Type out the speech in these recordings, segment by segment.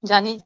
जानी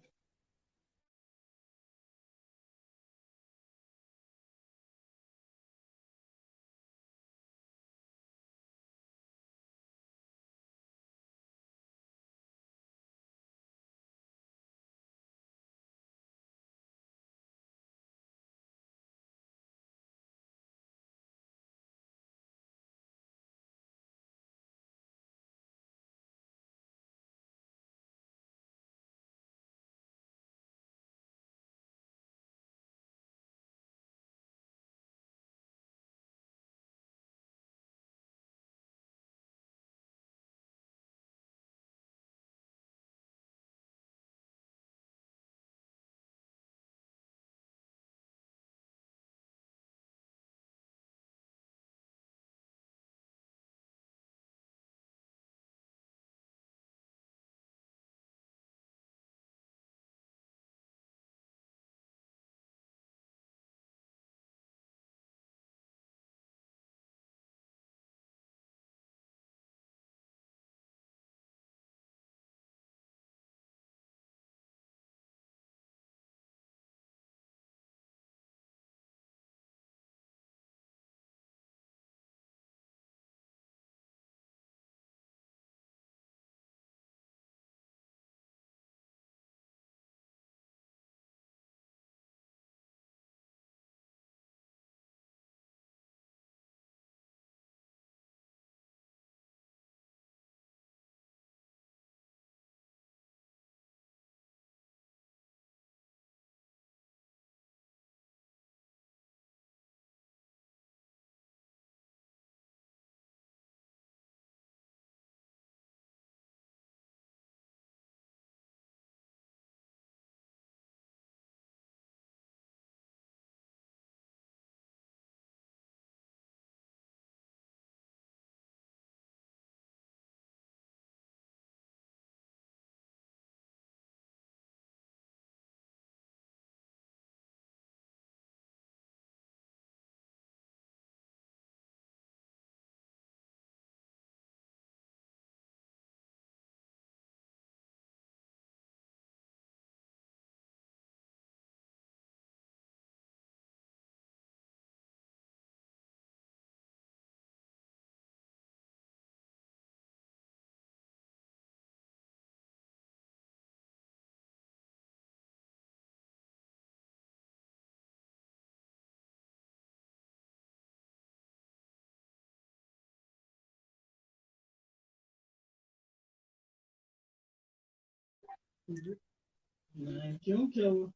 क्यों क्या हुआ?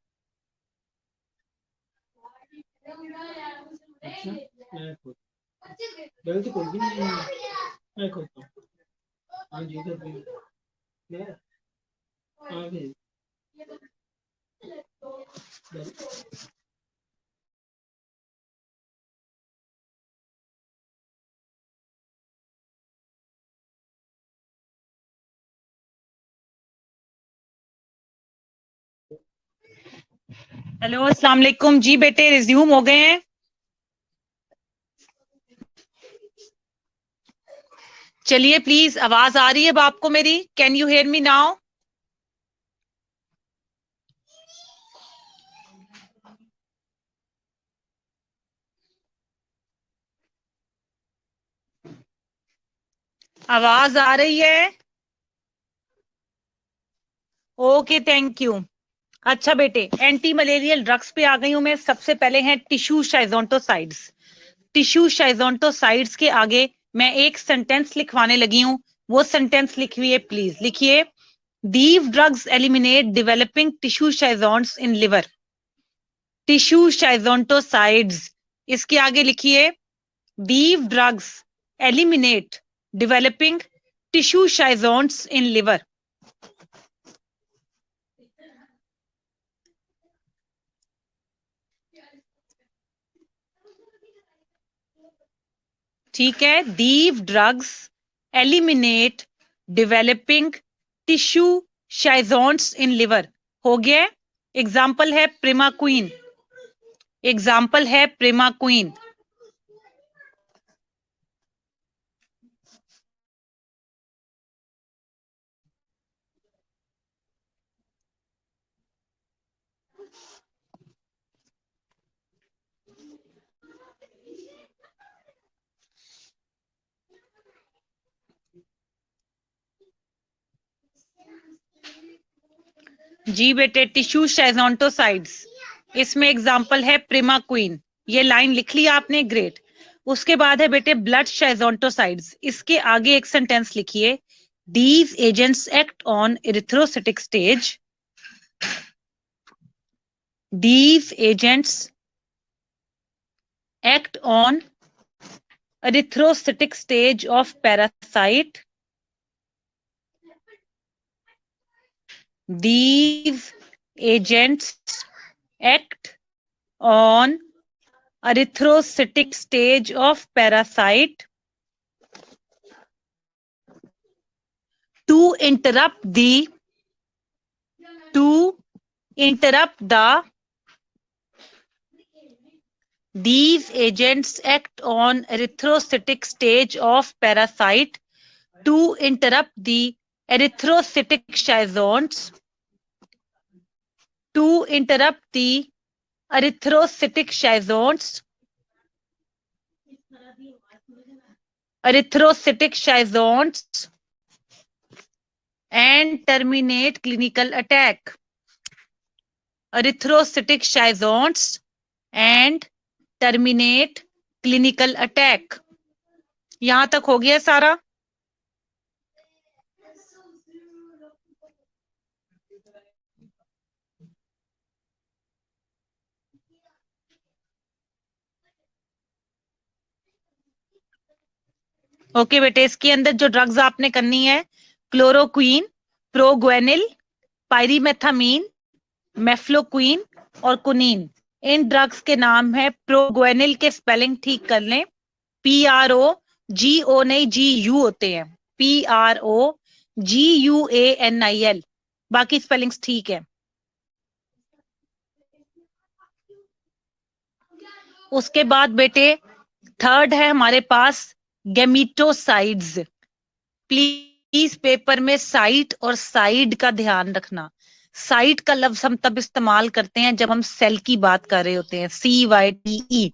अच्छा मैं खुद गलती कोई भी नहीं है। मैं खुद हाँ जी कर भी मैं हाँ भी हेलो अस्सलाम वालेकुम जी। बेटे रिज्यूम हो गए हैं? चलिए प्लीज, आवाज आ रही है अब आपको मेरी? Can you hear me now? आवाज आ रही है? Okay, thank you. अच्छा बेटे, एंटी मलेरियल ड्रग्स पे आ गई हूं मैं। सबसे पहले हैं टिश्यू शाइजोंटोसाइड्स। टिश्यू शाइजोंटोसाइड्स के आगे मैं एक सेंटेंस लिखवाने लगी हूं। वो सेंटेंस लिखिए प्लीज, लिखिए। दीव drugs eliminate developing tissue schizonts in liver. Tissue schizonticides, इसके आगे लिखिए। These drugs eliminate developing tissue schizonts in liver. ठीक है, these drugs eliminate developing tissue schizonts in liver। हो गया। एग्जाम्पल है प्रिमाक्वीन। एग्जाम्पल है प्रिमाक्वीन। जी बेटे, टिश्यू शाइजोंटोसाइड्स, इसमें एग्जांपल है प्रिमाक्विन। ये लाइन लिख ली आपने, ग्रेट। उसके बाद है बेटे ब्लड शाइजोंटोसाइड्स। इसके आगे एक सेंटेंस लिखिए, these agents act on erythrocytic stage. These agents act on erythrocytic stage of parasite. These agents act on erythrocytic stage of parasite to interrupt the these agents act on erythrocytic stage of parasite to interrupt the erythrocytic schizonts and terminate clinical attack. Erythrocytic schizonts and terminate clinical attack. यहां तक हो गया सारा? Okay बेटे, इसके अंदर जो drugs आपने करनी है, क्लोरोक्वीन, प्रोग्वेनिल, पायरीमेथामीन, मेफ्लोक्वीन और कुनीन। इन ड्रग्स के नाम है। प्रोग्वेनिल के स्पेलिंग ठीक कर लें, PROGO नहीं GU होते हैं, PROGUANIL। बाकी स्पेलिंग्स ठीक है। उसके बाद बेटे थर्ड है हमारे पास गैमीटोसाइड्स। प्लीज पेपर में साइट और साइड का ध्यान रखना। साइट का लफ्ज हम तब इस्तेमाल करते हैं जब हम सेल की बात कर रहे होते हैं, CYTE।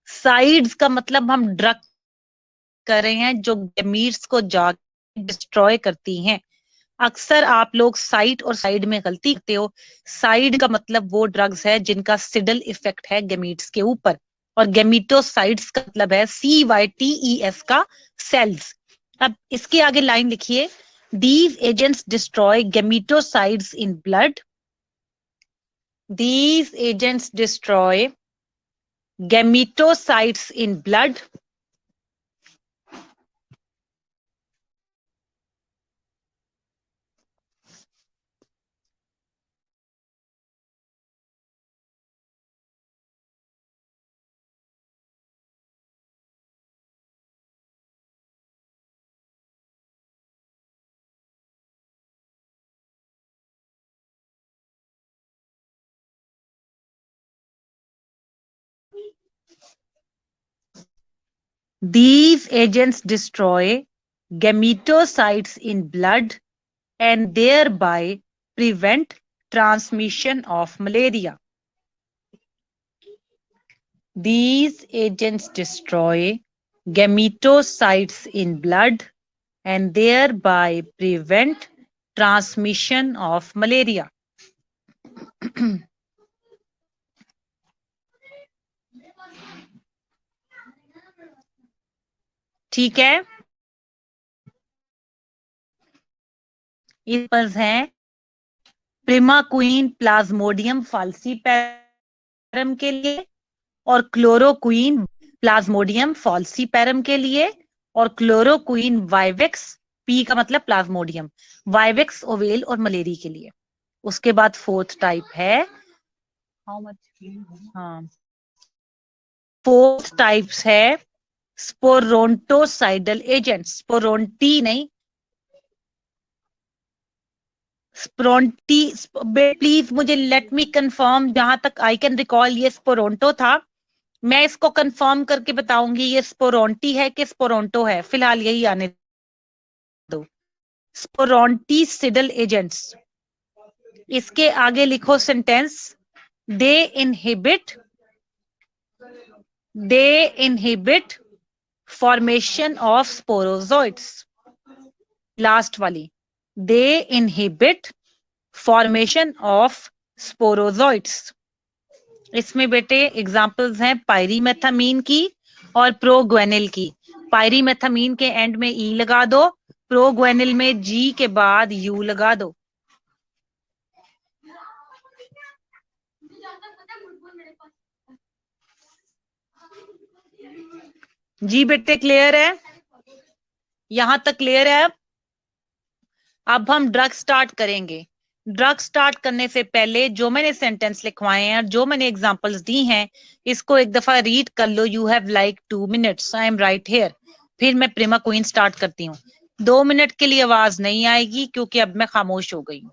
साइड्स का मतलब हम ड्रग कर रहे हैं जो गैमीट्स को जाके डिस्ट्रॉय करती हैं। अक्सर आप लोग साइट और साइड में गलती करते हो। साइड का मतलब वो ड्रग्स है जिनका सिडल इफेक्ट है गैमीट्स के ऊपर, और गैमीटोसाइड्स का मतलब है CYTES का सेल्स। अब इसके आगे लाइन लिखिए, these agents destroy gametosides in blood. These agents destroy gametosides in blood. These agents destroy gametosides in blood and thereby prevent transmission of malaria. These agents destroy gametosides in blood and thereby prevent transmission of malaria. ठीक है, इस पर हैं प्रिमाक्वीन Plasmodium फाल्सीपैरम के लिए, और chloroquine Plasmodium फाल्सीपैरम के लिए, और क्लोरोक्वीन वाइवेक्स, P का मतलब प्लाज्मोडियम, वाइवेक्स ओवेल और मलेरी के लिए। उसके बाद फोर्थ टाइप है, हाउ मच, हाँ, फोर्थ टाइप्स है स्पोरोंटोसाइडल एजेंट। स्पोरोंटी नहीं, स्पोरोंटी। प्लीज मुझे लेट मी कंफर्म, जहां तक आई कैन रिकॉल ये स्पोरोंटो था। मैं इसको कंफर्म करके बताऊंगी ये स्पोरोंटी है कि स्पोरोंटो है। फिलहाल यही आने दो, स्पोरोंटी सिडल एजेंट्स। इसके आगे लिखो sentence, they inhibit formation of sporozoites. Last वाली, दे इनहिबिट फॉर्मेशन ऑफ स्पोरोजोइट्स। इसमें बेटे एग्जांपल्स हैं पायरीमेथामीन की और प्रोग्वेनिल की। पायरीमेथामीन के एंड में ई लगा दो, प्रोग्वेनिल में जी के बाद यू लगा दो। जी बेटे क्लियर है, यहां तक क्लियर है। अब हम ड्रग स्टार्ट करेंगे। ड्रग स्टार्ट करने से पहले जो मैंने सेंटेंस लिखवाए हैं और जो मैंने एग्जांपल्स दी हैं, इसको एक दफा रीड कर लो। You have like 2 minutes, I am right here. फिर मैं प्रिमा क्वीन स्टार्ट करती हूँ। 2 मिनट के लिए आवाज नहीं आएगी क्योंकि अब मैं खामोश हो गई हूँ।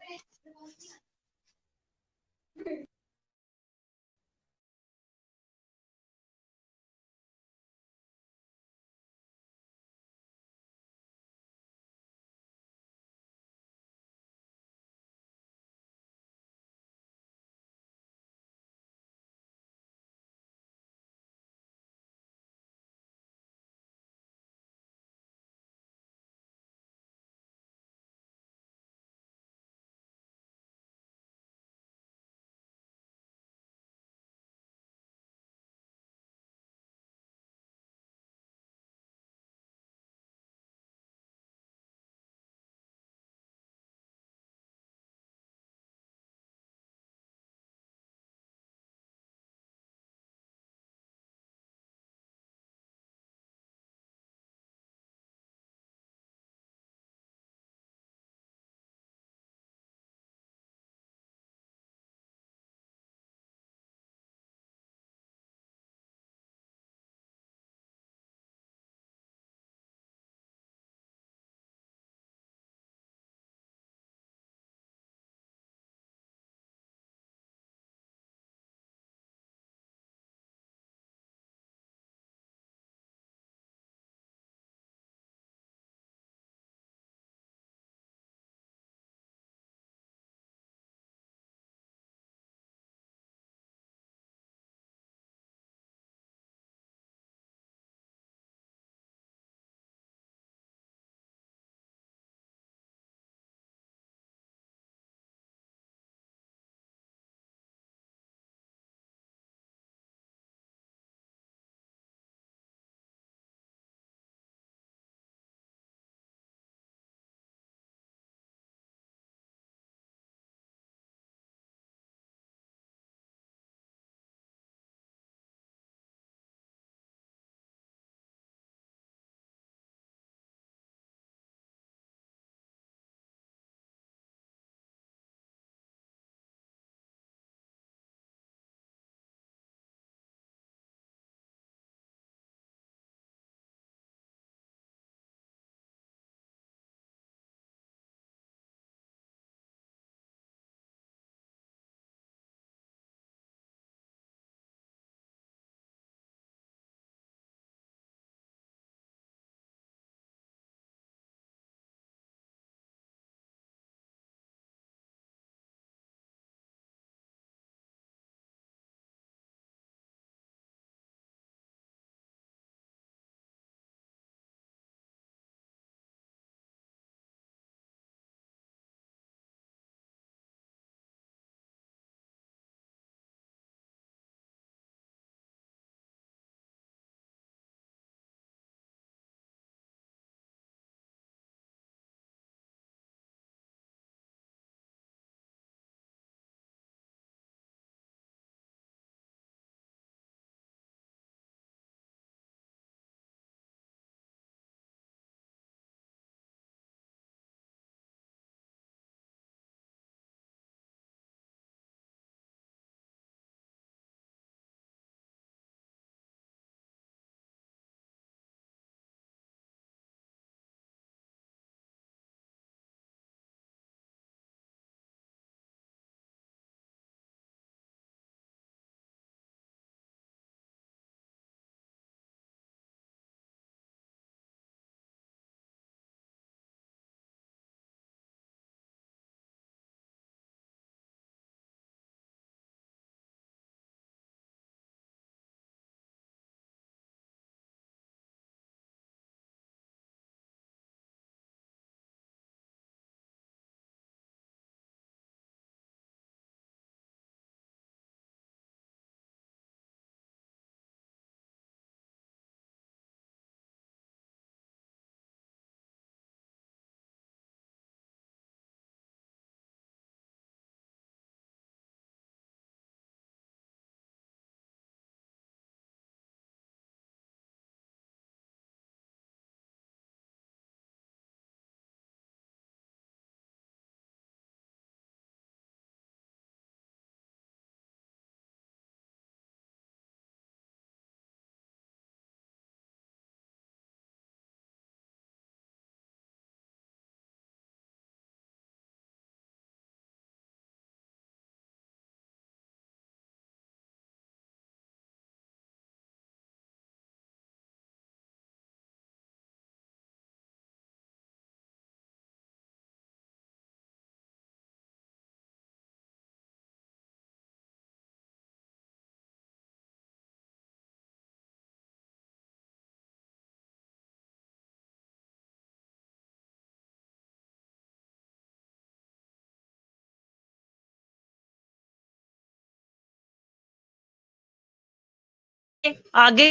आगे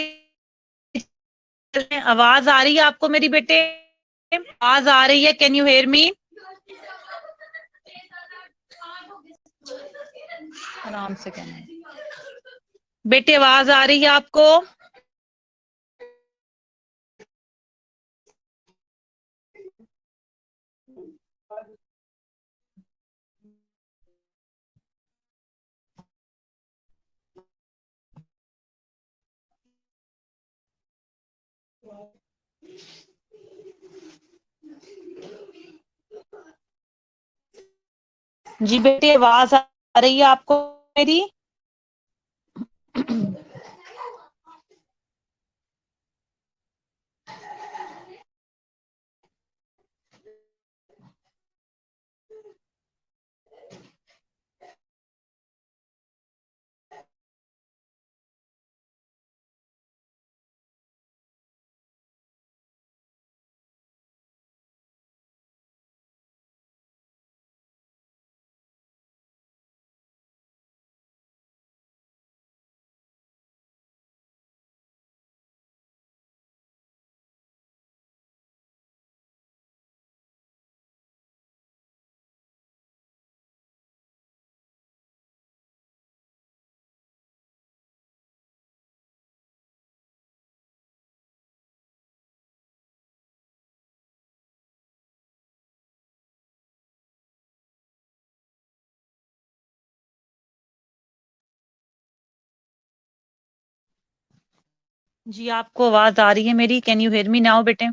आवाज आ रही है आपको मेरी बेटे? आवाज आ रही है? कैन यू हेयर मी? आराम से कहना बेटे, आवाज आ रही है आपको? जी बेटे, आवाज आ रही है आपको मेरी? जी आपको आवाज आ रही है मेरी? Can you hear me now बेटे?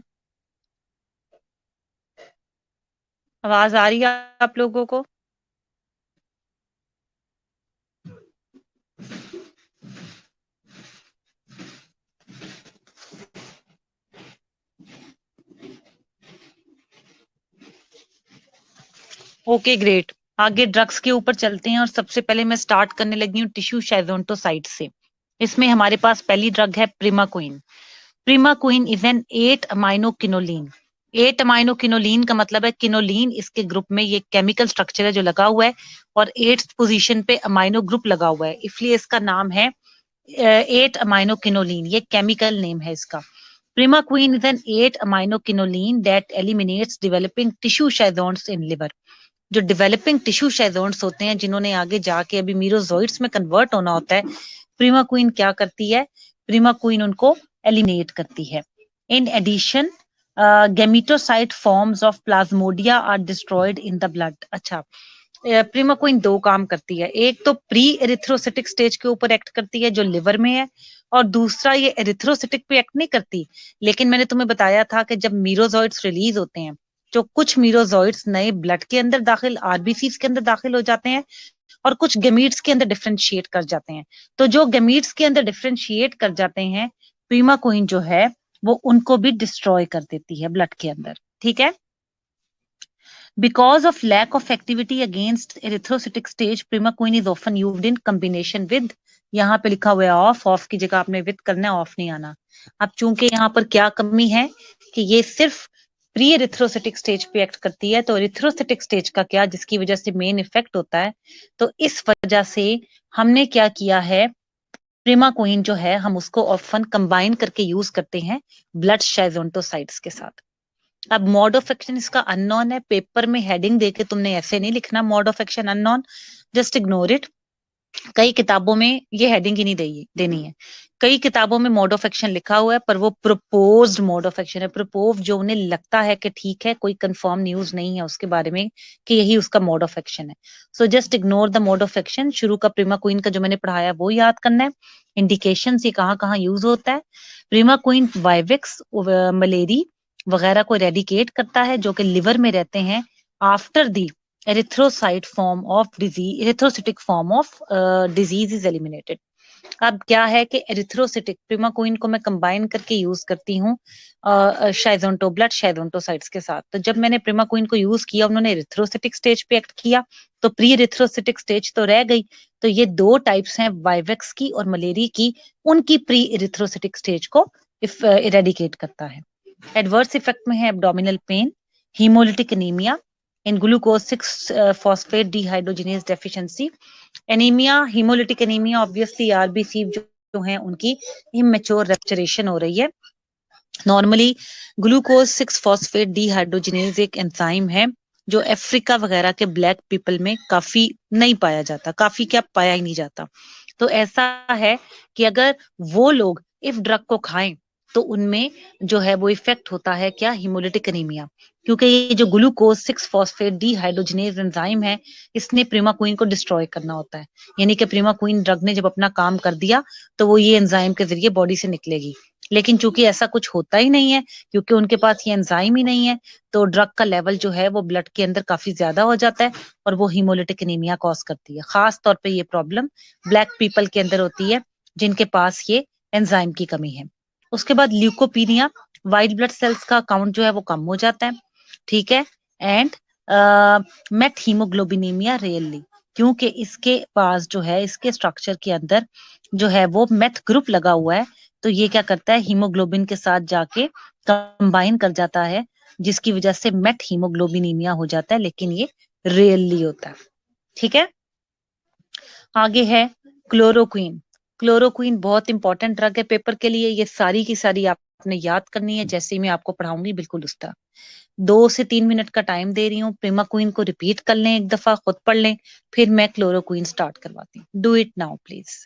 आवाज आ रही है आप लोगों को? Okay great. आगे ड्रग्स के ऊपर चलते हैं और सबसे पहले मैं स्टार्ट करने लगी हूँ टिश्यू शाइजोंटोसाइड से। इसमें हमारे पास पहली ड्रग है प्रिमाक्विन। प्रिमाक्विन इज एन 8 अमाइनो किनोलिन। 8 अमाइनो किनोलिन का मतलब है किनोलिन इसके ग्रुप में ये केमिकल स्ट्रक्चर है जो लगा हुआ है और 8th पोजीशन पे अमाइनो ग्रुप लगा हुआ है, इसलिए इसका नाम है 8 अमाइनो किनोलिन। ये केमिकल नेम है इसका। Primaquine is an 8 amino quinoline that eliminates developing tissue chazons in liver. जो डेवलपिंग टिश्यू शेजोन्स होते हैं जिन्होंने आगे जाके अभी मीरोजोइड्स में कन्वर्ट होना होता है, प्रीमाक्विन क्या करती है? प्रीमाक्विन उनको एलिमिनेट करती है। In addition gametocyte forms of plasmodia are destroyed in the blood. अच्छा, प्रीमाक्विन दो काम करती है, एक तो प्री एरिथ्रोसिटिक स्टेज के ऊपर एक्ट करती है जो लिवर में है, और दूसरा ये एरिथ्रोसिटिक पे एक्ट नहीं करती। लेकिन मैंने तुम्हें बताया था कि जब मीरोजोइड्स रिलीज होते हैं, जो कुछ मीरोजोइड्स नए ब्लड के अंदर दाखिल, आरबीसीज के अंदर दाखिल हो जाते हैं और कुछ गमीट्स के अंदर डिफरेंशिएट कर जाते हैं। तो जो गमीट्स के अंदर डिफरेंशिएट कर जाते हैं, प्रीमाक्विन जो है वो उनको भी डिस्ट्रॉय कर देती है ब्लड के अंदर। ठीक है। Because of lack of activity against erythrocytic stage, primaquine is often used in combination with, यहाँ पे लिखा हुआ है ऑफ की जगह आपने विद करना है, ऑफ नहीं आना। अब चूंकि यहाँ पर क्या कमी है कि ये सिर्फ प्री एरिथ्रोसिटिक स्टेज पे एक्ट करती है, तो एरिथ्रोसिटिक स्टेज का क्या, जिसकी वजह से मेन इफेक्ट होता है, तो इस वजह से हमने क्या किया है, प्रिमाक्विन जो है हम उसको ऑफन कंबाइन करके यूज करते हैं ब्लड शाइजोंटोसाइड्स के साथ। अब मोड ऑफ एक्शन इसका अननोन है, पेपर में हेडिंग देके तुमने ऐसे नहीं लिखना mode of action unknown, just ignore it. कई किताबों में ये हेडिंग ही नहीं देनी है। कई किताबों में मोड ऑफ एक्शन लिखा हुआ है पर वो प्रपोज्ड मोड ऑफ एक्शन है, प्रपोज जो उन्हें लगता है कि ठीक है, कोई कंफर्म न्यूज नहीं है उसके बारे में कि यही उसका मोड ऑफ एक्शन है। So just ignore the mode of action. शुरू का प्रीमाक्विन का जो मैंने पढ़ाया वो याद करना है। इंडिकेशन ये कहाँ कहाँ यूज होता है। प्रीमाक्विन वाइवेक्स मलेरी वगैरह को रेडिकेट करता है जो कि लिवर में रहते हैं after the erythrocyte form of disease, erythrocytic form of disease is eliminated. अब क्या है कि एरिथ्रोसिटिक प्रीमाक्विन को मैं कंबाइन करके यूज करती हूँ शाइजोंटो ब्लड शाइजोंटोसाइड्स के साथ। तो जब मैंने प्रीमाक्विन को यूज किया, उन्होंने एरिथ्रोसिटिक स्टेज पे एक्ट किया, तो प्री एरिथ्रोसिटिक स्टेज तो रह गई। तो ये दो टाइप्स हैं वाइवेक्स की और मलेरी की, उनकी प्री एरिथ्रोसिटिक स्टेज को इरेडिकेट करता है। एडवर्स इफेक्ट में है abdominal pain, haemolytic anaemia in glucose 6 phosphate dehydrogenase deficiency. Anaemia, haemolytic anaemia obviously RBC जो जो हैं उनकी इमेच्योर रेप्चरेशन हो रही है। नॉर्मली ग्लूकोज 6 फॉस्फेट डिहाइड्रोजिनेज एक एंजाइम है जो अफ्रीका वगैरह के ब्लैक पीपल में काफी नहीं पाया जाता, काफी क्या पाया ही नहीं जाता। तो ऐसा है कि अगर वो लोग इफ ड्रग को खाएं तो उनमें जो है वो इफेक्ट होता है क्या, हिमोलिटिक एनीमिया। क्योंकि ये जो ग्लूकोज 6 फॉस्फेट डिहाइड्रोजिनेज एंजाइम है, इसने प्रीमाक्वीन को डिस्ट्रॉय करना होता है। यानी कि प्रीमाक्वीन ड्रग ने जब अपना काम कर दिया तो वो ये एंजाइम के जरिए बॉडी से निकलेगी। लेकिन चूंकि ऐसा कुछ होता ही नहीं है, क्योंकि उनके पास ये एंजाइम ही नहीं है, तो ड्रग का लेवल जो है वो ब्लड के अंदर काफी ज्यादा हो जाता है और वो हिमोलिटिक एनीमिया कॉज करती है। खास तौर पे ये प्रॉब्लम ब्लैक पीपल के अंदर होती है जिनके पास ये एंजाइम की कमी है। उसके बाद ल्यूकोपीनिया, व्हाइट ब्लड सेल्स का काउंट जो है वो कम हो जाता है, ठीक है। एंड मेथ हीमोग्लोबिनीमिया रेयरली, क्योंकि इसके पास जो है इसके स्ट्रक्चर के अंदर जो है वो मेथ ग्रुप लगा हुआ है, तो ये क्या करता है, हीमोग्लोबिन के साथ जाके कंबाइन कर जाता है, जिसकी वजह से मेथ हीमोग्लोबिनीमिया हो जाता है, लेकिन ये रेयरली होता है, ठीक है। आगे है क्लोरोक्वीन। क्लोरोक्वीन बहुत इंपॉर्टेंट ड्रग है पेपर के लिए। ये सारी की सारी आपने याद करनी है, जैसे ही मैं आपको पढ़ाऊंगी बिल्कुल उस तरह। 2 से 3 मिनट का टाइम दे रही हूँ, प्रीमाक्वीन को रिपीट कर लें, एक दफा खुद पढ़ लें, फिर मैं क्लोरोक्वीन स्टार्ट करवाती हूँ। Do it now please.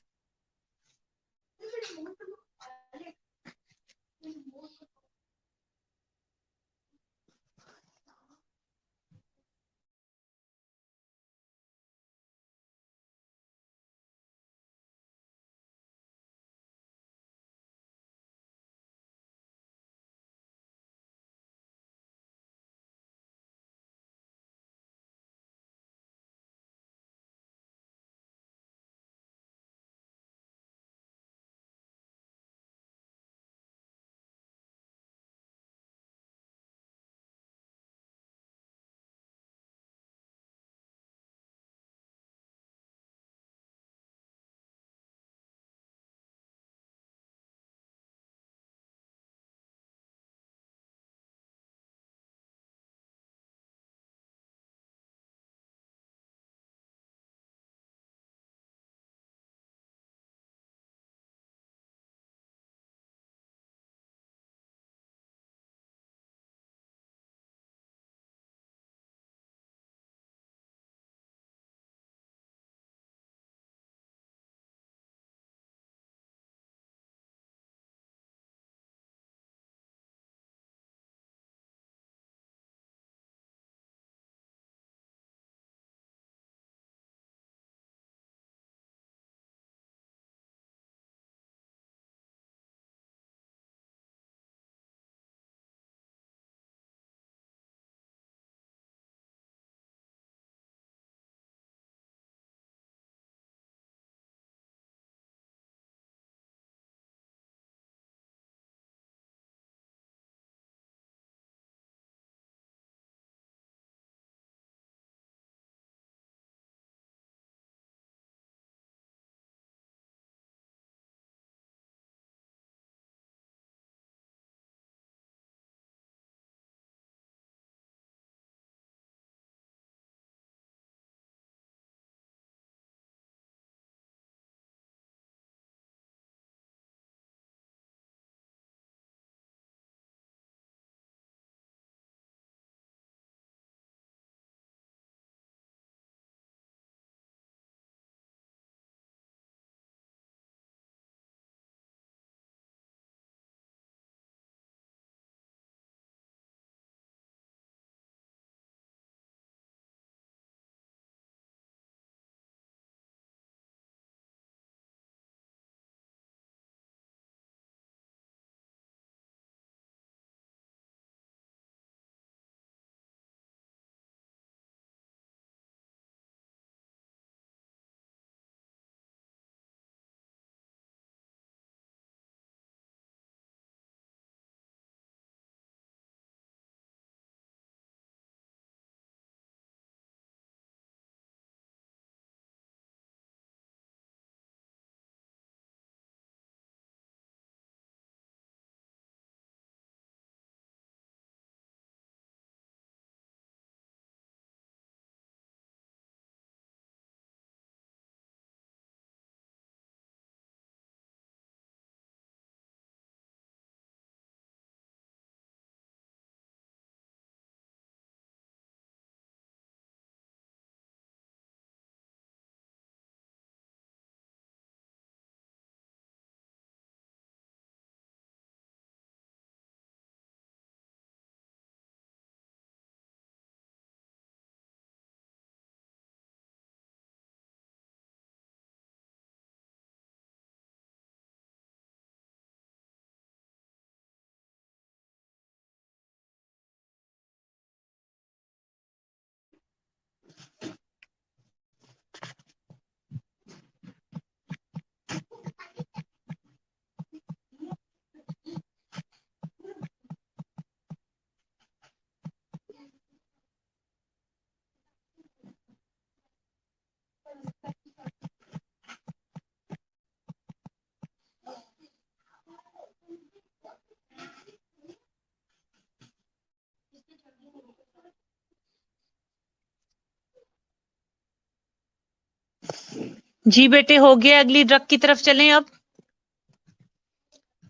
जी बेटे हो गया, अगली ड्रग की तरफ चलें। अब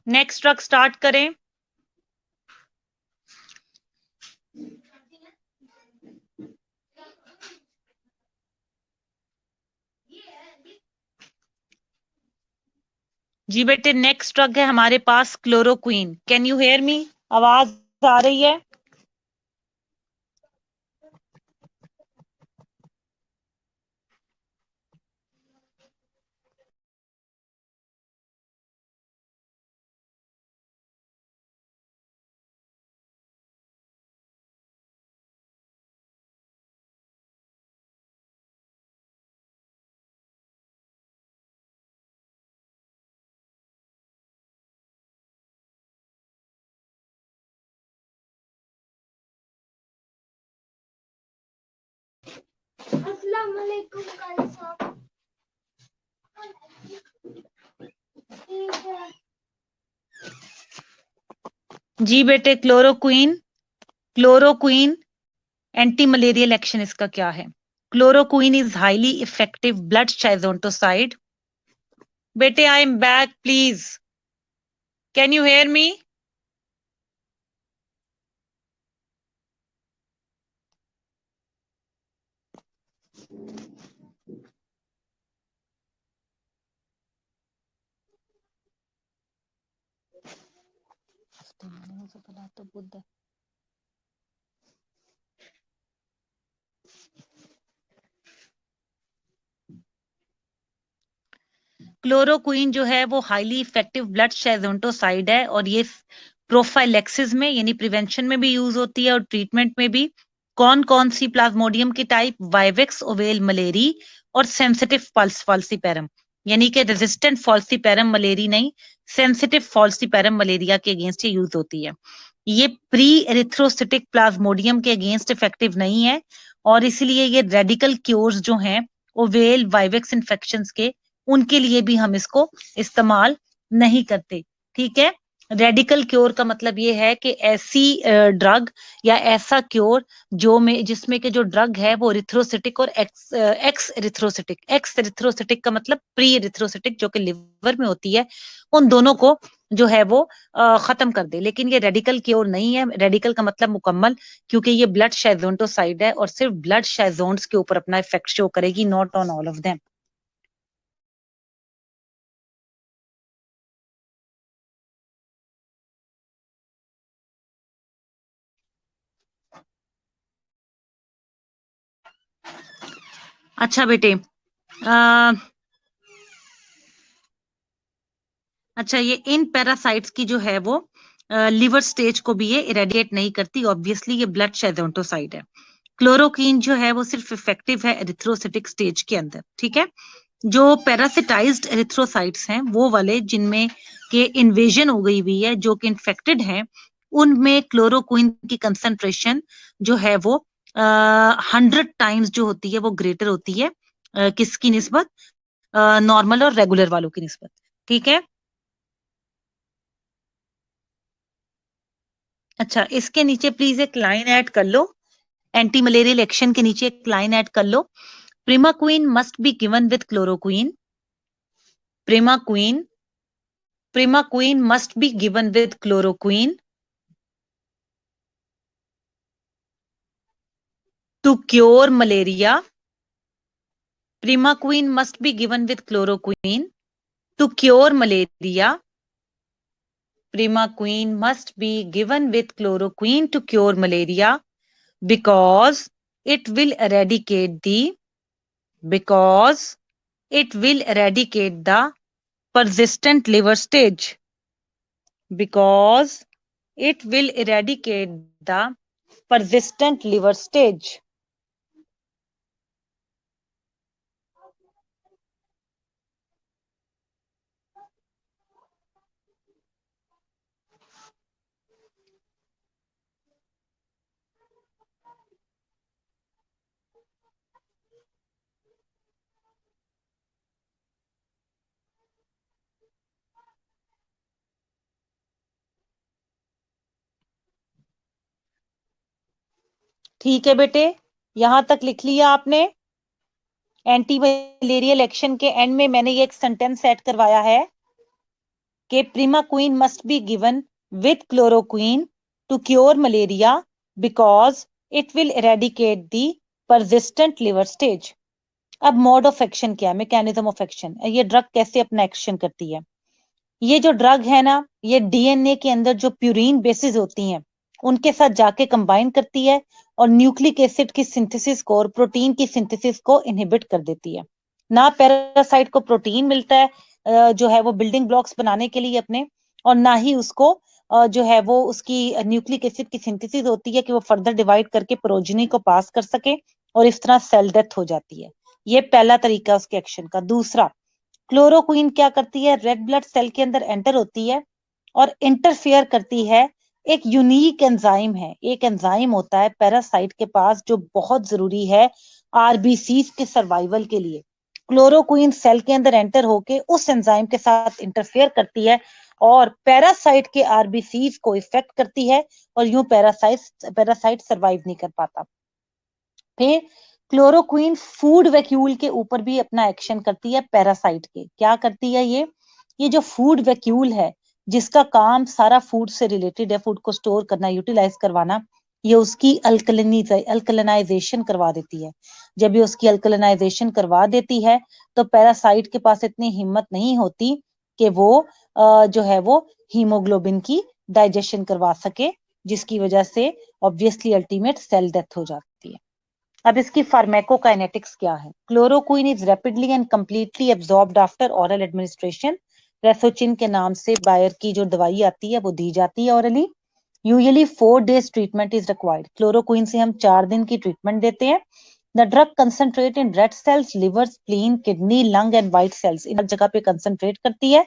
नेक्स्ट ड्रग स्टार्ट करें। जी बेटे नेक्स्ट ड्रग है हमारे पास chloroquine. Can you hear me? आवाज आ रही है? अस्सलाम वालेकुम कारी साहब। जी बेटे chloroquine, chloroquine anti malarial action इसका क्या है? Chloroquine is highly effective blood schizonticide. बेटे I am back, please can you hear me? Chloroquine जो है वो हाईली इफेक्टिव ब्लड शाइजोंटोसाइड है और ये प्रोफाइलेक्सिस में यानी प्रिवेंशन में भी यूज होती है और ट्रीटमेंट में भी। कौन कौन सी प्लाज्मोडियम की टाइप? वाइवेक्स, ओवेल मलेरी और सेंसिटिव पल्स फॉल्सीपेरम, यानी कि रेजिस्टेंट फॉल्सीपेरम मलेरी नहीं, सेंसिटिव फॉल्सीपेरम मलेरिया के अगेंस्ट ये यूज होती है। ये प्री एरिथ्रोसिटिक प्लाज्मोडियम के अगेंस्ट इफेक्टिव नहीं है और इसलिए ये रेडिकल क्योर्स जो हैं ओवेल वाइवेक्स इन्फेक्शंस के, उनके लिए भी हम इसको इस्तेमाल नहीं करते। ठीक है, रेडिकल क्योर का मतलब ये है कि ऐसी ड्रग या ऐसा क्योर जो में जिसमें के जो ड्रग है वो रिथ्रोसिटिक और एक्स रिथ्रोसिटिक, एक्स रिथ्रोसिटिक का मतलब प्री रिथ्रोसिटिक जो कि लिवर में होती है, उन दोनों को जो है वो खत्म कर दे। लेकिन ये रेडिकल क्योर नहीं है, रेडिकल का मतलब मुकम्मल, क्योंकि ये ब्लड शाइजोंटोसाइड है और सिर्फ ब्लड शाइजोन्स के ऊपर अपना इफेक्ट शो करेगी, not on all of them. अच्छा बेटे, अच्छा ये इन पैरासाइट्स की जो है वो लिवर स्टेज को भी ये इरेडिएट नहीं करती, ऑब्वियसली ये ब्लड शाइजोंटोसाइड है। क्लोरोक्वीन जो है वो सिर्फ इफेक्टिव है एरिथ्रोसिटिक स्टेज के अंदर। ठीक है, जो पैरासिटाइज्ड एरिथ्रोसाइट्स हैं वो वाले जिनमें के इन्वेजन हो गई हुई है, जो कि इन्फेक्टेड हैं, उनमें क्लोरोक्वीन की कंसंट्रेशन जो है वो 100 टाइम्स जो होती है वो ग्रेटर होती है किसकी निस्बत? नॉर्मल और रेगुलर वालों की निस्बत। ठीक है, अच्छा इसके नीचे प्लीज एक लाइन ऐड कर लो, एंटी मलेरियल एक्शन के नीचे एक लाइन ऐड कर लो। Primaquine must be given with chloroquine. Primaquine, primaquine must be given with chloroquine to cure malaria. Primaquine must be given with chloroquine to cure malaria. Primaquine must be given with chloroquine to cure malaria because it will eradicate the, because it will eradicate the persistent liver stage, because it will eradicate the persistent liver stage. ठीक है बेटे, यहां तक लिख लिया आपने। Anti malarial action के end में मैंने ये एक सेंटेंस ऐड करवाया है कि primaquine must be given with chloroquine to cure malaria because it will eradicate the persistent liver stage. अब मोड ऑफ एक्शन क्या है, मैकेनिज्म ऑफ एक्शन, ये ड्रग कैसे अपना एक्शन करती है। ये जो ड्रग है ना, ये डीएनए के अंदर जो प्यूरिन बेसिस होती हैं उनके साथ जाके कंबाइन करती है और न्यूक्लिक एसिड की सिंथेसिस को और प्रोटीन की सिंथेसिस को इनहिबिट कर देती है। ना पैरासाइट को प्रोटीन मिलता है जो है वो बिल्डिंग ब्लॉक्स बनाने के लिए अपने, और ना ही उसको जो है वो उसकी न्यूक्लिक एसिड की सिंथेसिस होती है कि वो फर्दर डिवाइड करके प्रोजेनी को पास कर सके, और इस तरह सेल डेथ हो जाती है। ये पहला तरीका उसके एक्शन का। दूसरा, क्लोरोक्विन क्या करती है, रेड ब्लड सेल के अंदर एंटर होती है और इंटरफेयर करती है। एक यूनिक एंजाइम है, एक एंजाइम होता है पैरासाइट के पास जो बहुत जरूरी है आरबीसी के सर्वाइवल के लिए। क्लोरोक्विन सेल के अंदर एंटर होके उस एंजाइम के साथ इंटरफेयर करती है और पैरासाइट के आरबीसी को इफेक्ट करती है, और यूं पैरासाइट सर्वाइव नहीं कर पाता। फिर क्लोरोक्विन फूड वैक्यूल के ऊपर भी अपना एक्शन करती है पैरासाइट के। क्या करती है ये जो फूड वैक्यूल है जिसका काम सारा फूड से रिलेटेड है, फूड को स्टोर करना, यूटिलाइज करवाना, ये उसकी अल्कलिनाइजेशन करवा देती है। जब ये उसकी अल्कलिनाइजेशन करवा देती है तो पैरासाइट के पास इतनी हिम्मत नहीं होती कि वो जो है वो हीमोग्लोबिन की डाइजेशन करवा सके, जिसकी वजह से ऑब्वियसली अल्टीमेट सेल डेथ हो जाती है। अब इसकी फार्मेकोकाइनेटिक्स क्या है। Chloroquine is rapidly and completely absorbed after oral administration. Resochin के नाम से बायर की जो दवाई आती है वो दी जाती है orally. Usually 4 days treatment is required. Chloroquine से हम 4 दिन की ट्रीटमेंट देते हैं। The drug concentrate in red cells, liver, spleen, kidney, lung and white cells, इन जगह पे कंसंट्रेट करती है।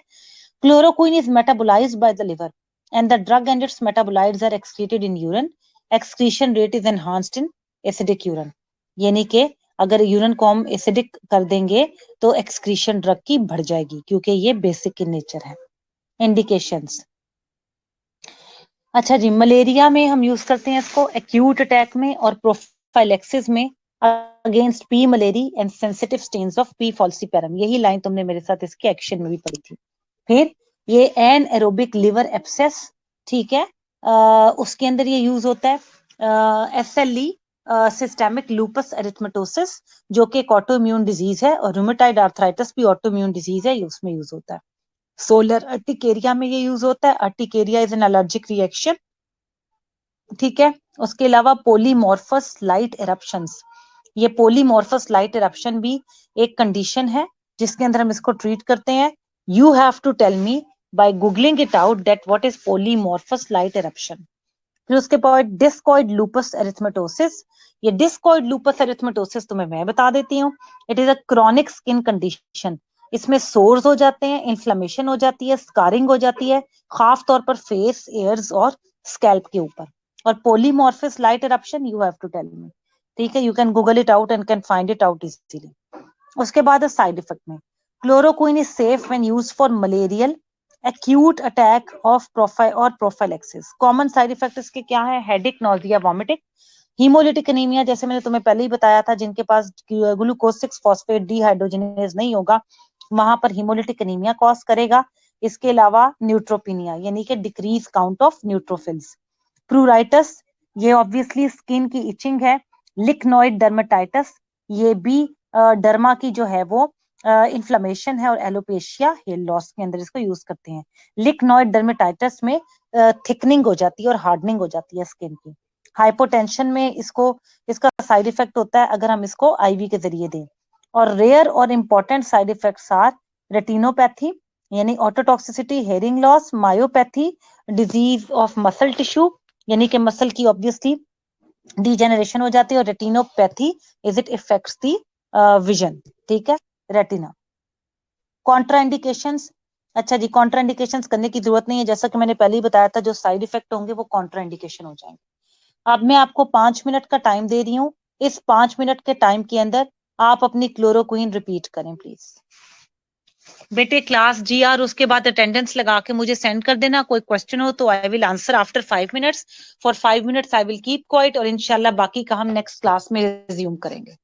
Chloroquine is metabolized by the liver and the drug and its metabolites are excreted in urine. Excretion rate is enhanced in acidic urine. यानी कि अगर urine को हम एसिडिक कर देंगे तो एक्सक्रीशन ड्रग की बढ़ जाएगी, क्योंकि ये बेसिक इन नेचर है। इंडिकेशंस, अच्छा जी, मलेरिया में हम यूज करते हैं इसको एक्यूट अटैक में और प्रोफाइलेक्सिस में against P malariae and sensitive strains of P falciparum. यही लाइन तुमने मेरे साथ इसके एक्शन में भी पढ़ी थी। फिर ये एन एरोबिक लिवर एब्सेस, ठीक है, उसके अंदर ये यूज होता है। एसएलई सिस्टेमिक लूपस एरिथमेटोसिस जो कि एक ऑटोइम्यून डिजीज है, और रूमेटाइड आर्थराइटिस भी ऑटोइम्यून डिजीज है, ये उसमें यूज होता है। सोलर अर्टिकेरिया में ये यूज होता है। Urticaria is an allergic reaction, ठीक है। उसके अलावा पोलीमॉर्फस लाइट इरप्शंस, ये पोलीमॉर्फस लाइट इरप्शन भी एक कंडीशन है जिसके अंदर हम इसको ट्रीट करते हैं। You have to tell me by googling it out that what is polymorphous light eruption. फिर उसके बाद डिस्कॉइड लूपस एरिथमेटोसिस। ये डिस्कॉइड लूपस एरिथमेटोसिस तुम्हें मैं बता देती हूँ। It is a chronic skin condition. इसमें सोर्स हो जाते हैं, इन्फ्लेमेशन हो जाती है, स्कारिंग हो जाती है, खास तौर पर फेस, एयर्स और स्कैल्प के ऊपर। और polymorphous light eruption you have to tell me, ठीक है। You can google it out and can find it out easily. उसके बाद साइड इफेक्ट में chloroquine is safe when used for malarial acute attack of prophylaxis. Common side effect इसके क्या है, headache, nausea, vomiting, haemolytic anaemia, जैसे मैंने तुम्हें पहले ही बताया था, जिनके पास ग्लूकोज 6 फॉस्फेट डिहाइड्रोजनेज नहीं होगा वहां पर हीमोलिटिक एनीमिया कॉज करेगा। इसके अलावा न्यूट्रोपिनिया यानी कि डिक्रीज काउंट ऑफ न्यूट्रोफिल्स। प्रूराइटस, ये ऑब्वियसली स्किन की इचिंग है। लिक्नोइड डर्मेटाइटिस, ये भी डर्मा की जो है वो इन्फ्लेमेशन है। और एलोपेशिया, हेयर लॉस के अंदर इसको यूज करते हैं। लिक्नोइड डर्मेटाइटिस में थिकनिंग हो जाती है और हार्डनिंग हो जाती है स्किन की। हाइपोटेंशन में इसका साइड इफेक्ट होता है अगर हम इसको आईवी के जरिए दें। और रेयर और important side effects are retinopathy यानी ototoxicity, hearing loss, myopathy, disease of muscle tissue यानी कि मसल की ऑब्वियसली डिजेनरेशन हो जाती है, और retinopathy is it effects the vision, ठीक है, रेटिना। कॉन्ट्राइंडिकेशंस, अच्छा जी, कॉन्ट्राइंडिकेशंस करने की जरूरत नहीं है, जैसा कि मैंने पहले ही बताया था, जो साइड इफेक्ट होंगे वो कॉन्ट्राइंडिकेशन हो जाएंगे। अब मैं आपको 5 मिनट का टाइम दे रही हूँ। इस 5 मिनट के टाइम के अंदर आप अपनी क्लोरोक्विन रिपीट करें प्लीज। बेटे क्लास जी और उसके बाद अटेंडेंस लगा के मुझे सेंड कर देना। कोई क्वेश्चन हो तो I will answer after 5 minutes. For 5 minutes I will keep quiet और इंशाल्लाह बाकी का हम नेक्स्ट क्लास में रिज्यूम करेंगे।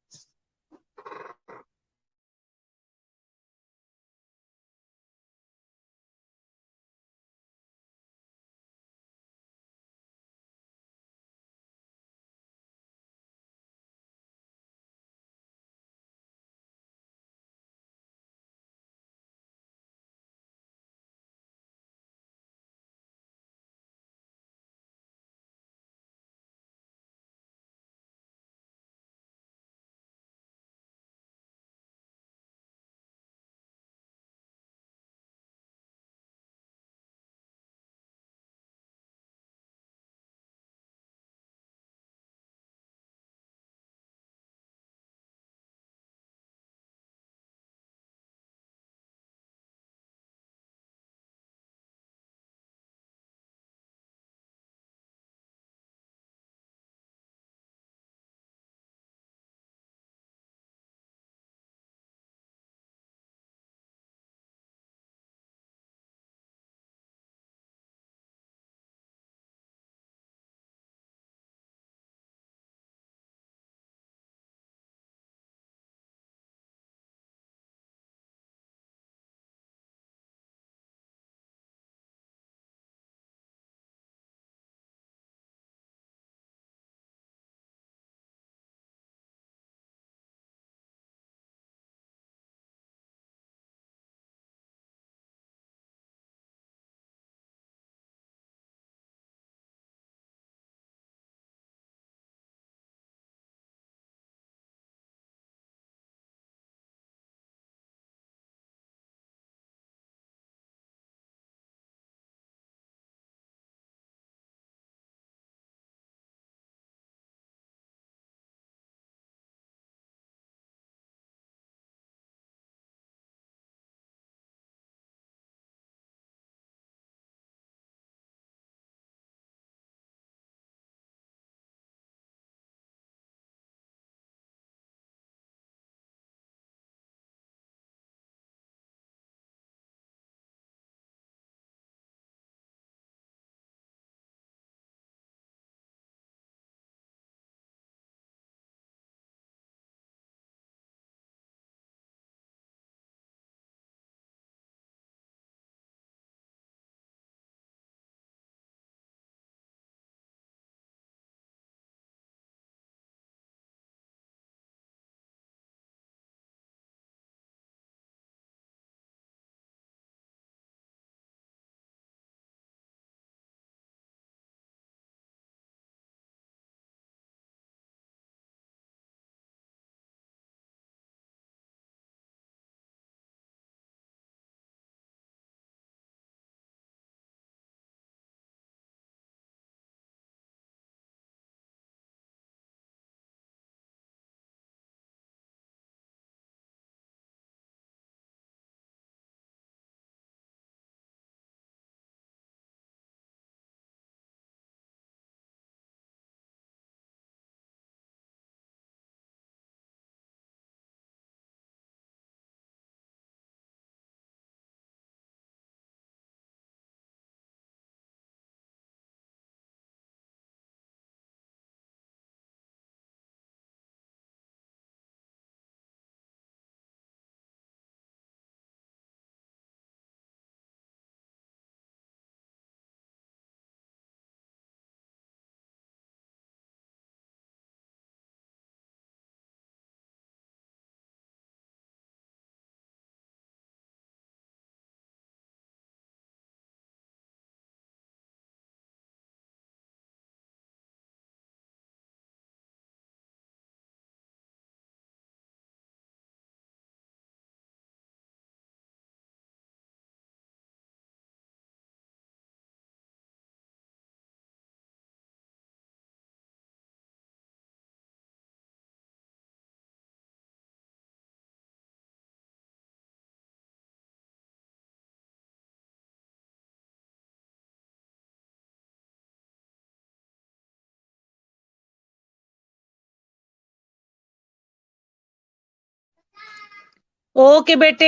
ओके बेटे,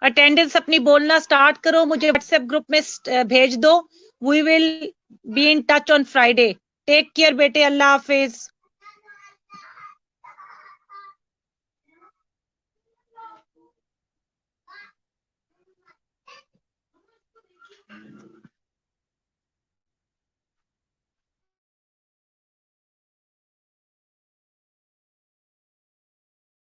अटेंडेंस अपनी बोलना स्टार्ट करो, मुझे व्हाट्सएप ग्रुप में भेज दो। We will be in touch on Friday. Take care बेटे, अल्लाह हाफिज।